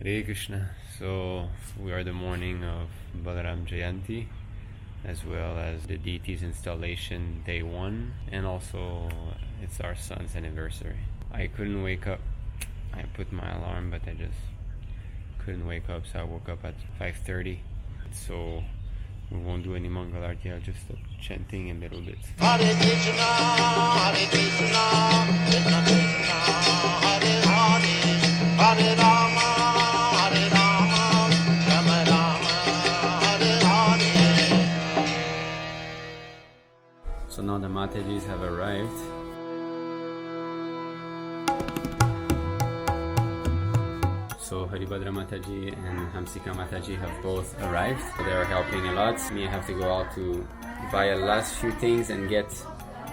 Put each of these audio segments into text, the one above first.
Hare Krishna. So we are the morning of Balaram Jayanti, as well as the Deities installation day 1, and also it's our son's anniversary. I couldn't wake up. I put my alarm, but I just couldn't wake up, so I woke up at 5:30. So we won't do any Mangal Arti, I'll just stop chanting a little bit. Hare Krishna, Hare Krishna, Krishna Krishna, Hare Hare, Hare Rama, Hare Rama, Rama Rama, Hare Hare. So now the Matajis have arrived. So Haribhadra Mataji and Hamsika Mataji have both arrived. So they are helping a lot. Me, I have to go out to buy a last few things and get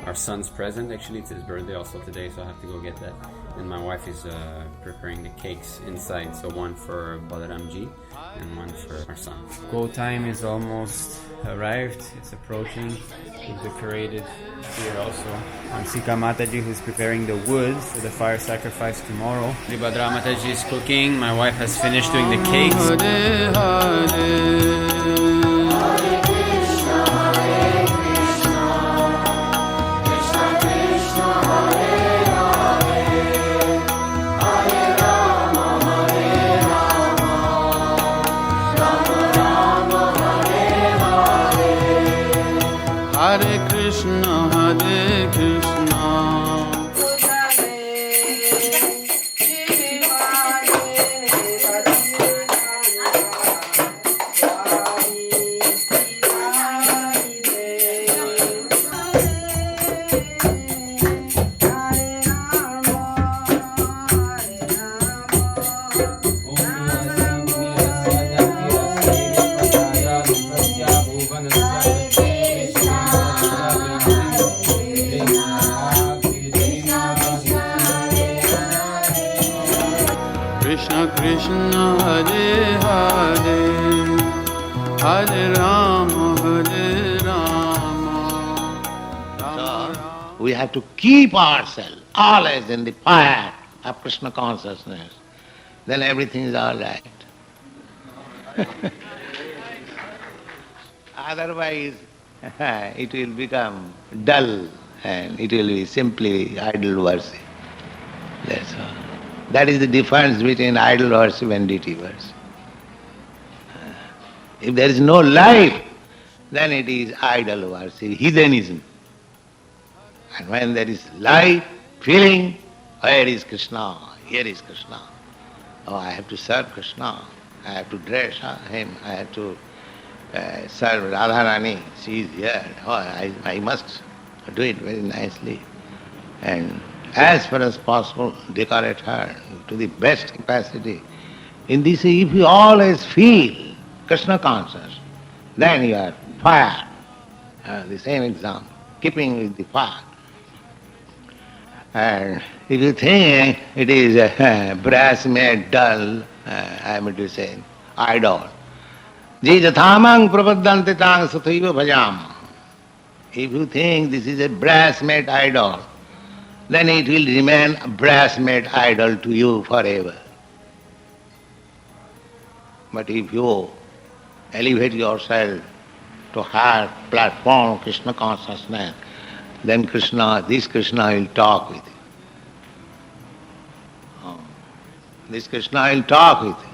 our son's present. Actually, it's his birthday also today, so I have to go get that. And my wife is preparing the cakes inside. So one for Balaramji and one for our son. Go time is almost arrived. It's approaching. We've decorated here also. Hamsika Mataji, who's preparing the wood for the fire sacrifice tomorrow. Haribhadra Mataji is cooking. My wife has finished doing the cakes. Hare Hare. Hare Krishna, Hare Krishna. Krishna Krishna, Hare Hare, Hare Rama, Hare Rama. So, we have to keep ourselves always in the fire of Krishna consciousness. Then everything is all right. Otherwise, it will become dull and it will be simply idol worship. That's all. That is the difference between idol worship and deity worship. If there is no life, then it is idol worship, heathenism. And when there is life, feeling, where is Krishna? Here is Krishna. Oh, I have to serve Krishna. I have to dress him. I have to serve Radharani. She is here. Oh, I must do it very nicely. And as far as possible, decorate her to the best capacity. In this, if you always feel Krishna conscious, then you are fire. The same example, keeping with the fire. And if you think it is brass made dull, I am to say, idol. Jijathamang prapadante tang sathaiva bhajam. If you think this is a brass made idol, then it will remain a brass-made idol to you forever. But if you elevate yourself to higher platform of Krishna consciousness, then this Krishna will talk with you. This Krishna will talk with you.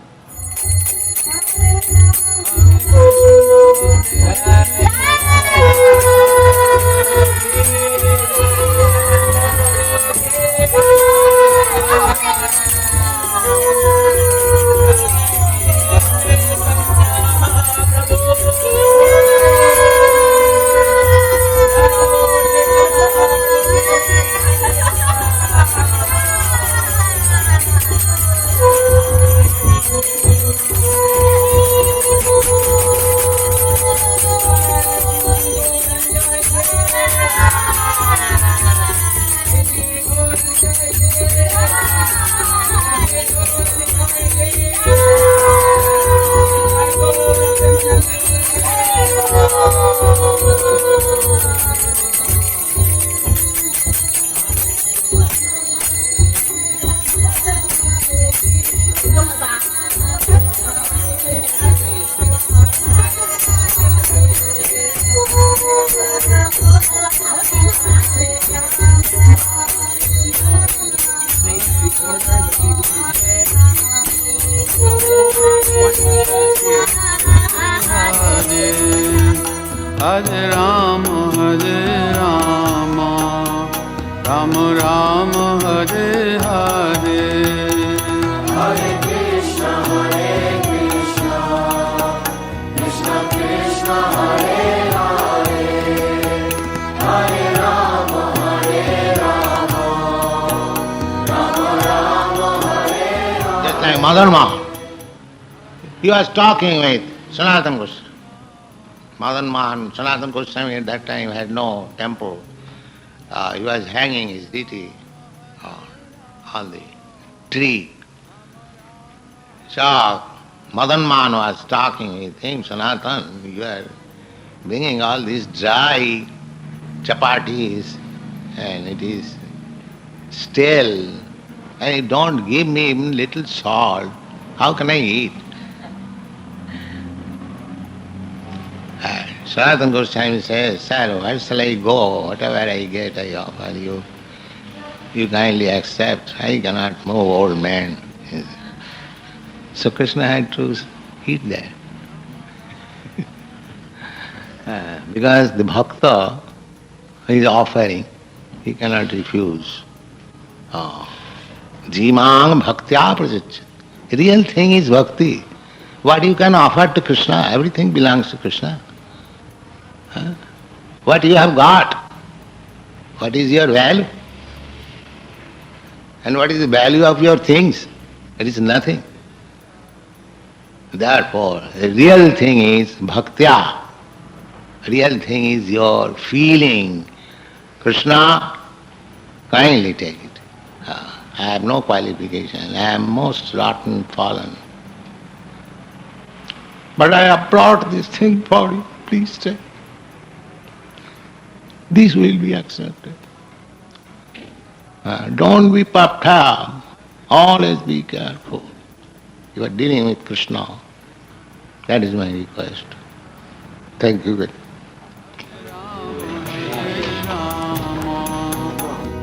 Hare Rama, Rama Rama, Hare Hare. Hare Krishna, Krishna Krishna, Hare Hare, Hare Rama, Rama Rama, Hare Hare. Just like Madan Mohan, he was talking with Sanatana Goswami. Madan Mohan, Sanatana Goswami at that time had no temple. He was hanging his deity on the tree. So Madan Mohan was talking with him, Sanatana, you are bringing all these dry chapatis and it is stale and you don't give me even little salt. How can I eat? Sanatana Goswami says, Sir, where shall I go? Whatever I get, I offer you. You kindly accept. I cannot move, old man. So Krishna had to eat that. Because the bhakta is offering, he cannot refuse. Jimang bhaktya prajachyati. Real thing is bhakti. What you can offer to Krishna, everything belongs to Krishna. What you have got, what is your value? And what is the value of your things? It is nothing. Therefore, the real thing is bhaktya. Real thing is your feeling. Krishna, kindly take it. I have no qualification. I am most rotten fallen. But I have brought this thing for you. Please take. This will be accepted. Don't be puffed up. Always be careful. You are dealing with Krishna. That is my request. Thank you very much.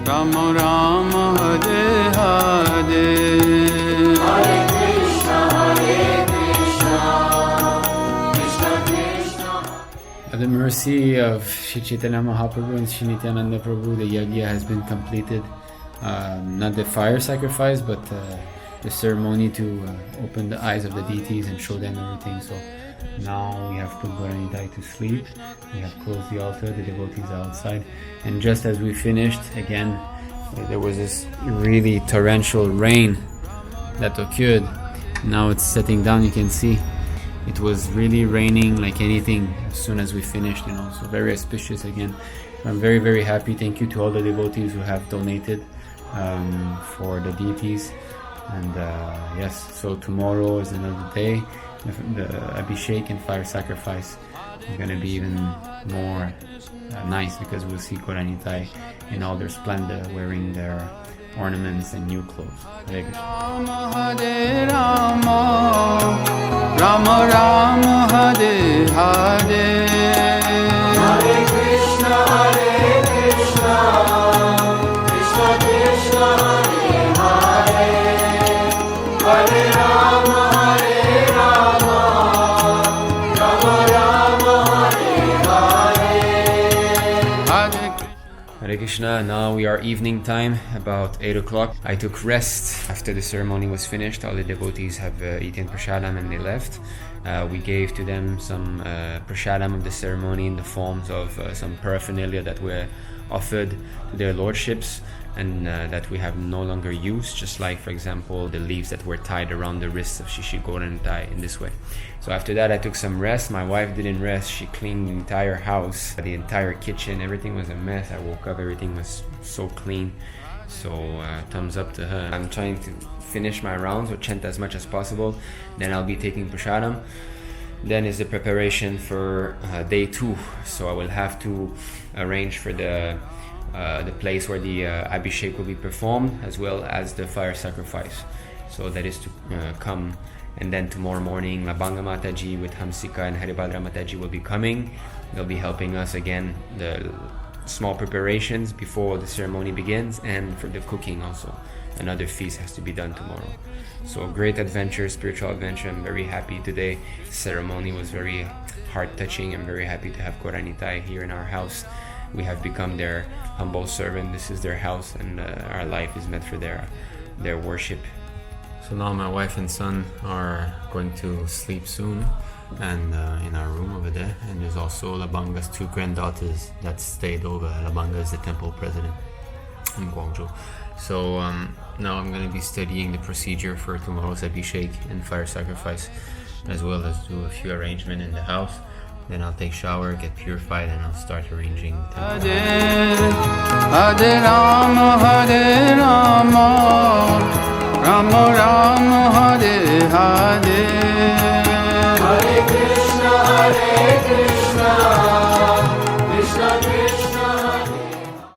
Rama Rama, Hare Hare. Hare Krishna, Krishna Krishna. By the mercy of Sri Chaitanya Mahaprabhu and Sri Nityananda Prabhu, the yajna has been completed. Not the fire sacrifice, but the ceremony to open the eyes of the deities and show them everything. So now we have put Gaura-Nitai to sleep. We have closed the altar, the devotees are outside. And just as we finished, again, there was this really torrential rain that occurred. Now it's settling down, you can see. It was really raining like anything as soon as we finished, so very auspicious again. I'm very, very happy. Thank you to all the devotees who have donated for the deities. And yes, so tomorrow is another day. The Abhishek and fire sacrifice is going to be even more nice because we'll see Gaura-Nitai in all their splendor, wearing their ornaments and new clothes. Hare Krishna. Rama, Hare Rama, Rama Rama, Hare Hare. Hare Krishna, Krishna Krishna, Hare Hare, Hare Rama, Rama Rama, Hare Hare. Hare Krishna. Now we are evening time, about 8 o'clock. I took rest after the ceremony was finished. All the devotees have eaten prasadam and they left. We gave to them some prasadam of the ceremony in the forms of some paraphernalia that were offered to their lordships and that we have no longer used, just like, for example, the leaves that were tied around the wrists of Shri Gaura-Nitai in this way. So after that I took some rest. My wife didn't rest. She cleaned the entire house, the entire kitchen. Everything was a mess. I woke up, everything was so clean. So thumbs up to her. I'm trying to finish my rounds or chant as much as possible. Then I'll be taking prasadam. Then is the preparation for day 2. So I will have to arrange for the place where the Abhishek will be performed, as well as the fire sacrifice. So that is to come. And then tomorrow morning, Labanga Mataji with Hamsika and Haribhadra Mataji will be coming. They'll be helping us again, the small preparations before the ceremony begins, and for the cooking also. Another feast has to be done tomorrow. So great adventure, spiritual adventure. I'm very happy today. Ceremony was very heart-touching. I'm very happy to have Gaura-Nitai here in our house. We have become their humble servant. This is their house, and our life is meant for their worship. So now my wife and son are going to sleep soon, and in our room over there. And there's also Labanga's 2 granddaughters that stayed over. Labanga is the temple president in Guangzhou. So now I'm going to be studying the procedure for tomorrow's Abhishek and fire sacrifice, as well as do a few arrangements in the house. Then I'll take shower, get purified, and I'll start arranging the temple. Hare Rama, Hare Rama, Rama Rama, Hare Hare, Hare Krishna, Hare Krishna,